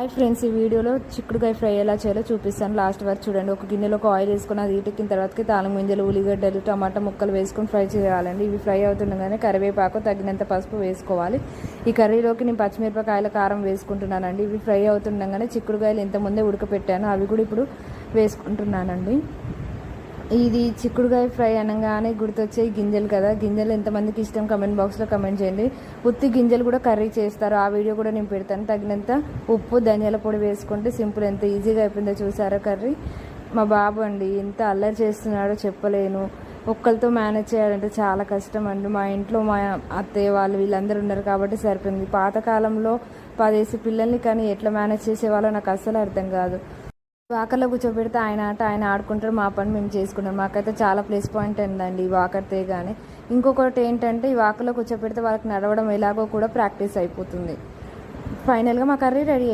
Hi friends, ఈ వీడియోలో చిక్కుడుకాయ ఫ్రై ఎలా చేయాలో చూపిస్తాను. లాస్ట్ వరకు చూడండి. ఒక గిన్నెలో ఒక ఆయిల్ వేసుకొని అది ఈటెక్కిన తర్వాతకి తాళం గింజలు, ఉల్లిగడ్డలు, టమాటా ముక్కలు వేసుకొని ఫ్రై చేయాలండి. ఇవి ఫ్రై అవుతుండగానే కరివేపాకు, తగినంత పసుపు వేసుకోవాలి. ఈ కర్రీలోకి నేను పచ్చిమిరపకాయల కారం వేసుకుంటున్నానండి. ఇవి ఫ్రై అవుతుండగానే చిక్కుడుకాయలు ఇంతకుముందే ఉడకపెట్టాను, అవి కూడా ఇప్పుడు వేసుకుంటున్నానండి. ఇది చిక్కుడుకాయ ఫ్రై అనగానే గుర్తొచ్చే గింజలు కదా. గింజలు ఎంతమందికి ఇష్టం కామెంట్ బాక్స్లో కమెంట్ చేయండి. ఉత్తి గింజలు కూడా కర్రీ చేస్తారు, ఆ వీడియో కూడా నేను పెడతాను. తగినంత ఉప్పు, ధనియాల పొడి వేసుకుంటే సింపుల్, ఎంత ఈజీగా అయిపోయిందో చూసారా కర్రీ. మా బాబు అండి ఎంత అల్లరి చేస్తున్నాడో చెప్పలేను. ఒక్కరితో మేనేజ్ చేయాలంటే చాలా కష్టం అండి. మా ఇంట్లో మా అత్తయ్య వాళ్ళు వీళ్ళందరూ ఉన్నారు కాబట్టి సరిపోయింది. పాతకాలంలో 10 పిల్లల్ని కానీ ఎట్లా మేనేజ్ చేసేవాళ్ళో నాకు అస్సలు అర్థం కాదు. వాకర్లో కూర్చోబెడితే ఆయన ఆట ఆయన ఆడుకుంటారు, మా పని మేము చేసుకుంటాం. మాకైతే చాలా ప్లస్ పాయింట్ ఉందండి ఈ వాకర్ తేగానే. ఇంకొకటి ఏంటంటే, ఈ వాకర్లో కూర్చోబెడితే వాళ్ళకి నడవడం ఎలాగో కూడా ప్రాక్టీస్ అయిపోతుంది. ఫైనల్గా మా కర్రీ రెడీ.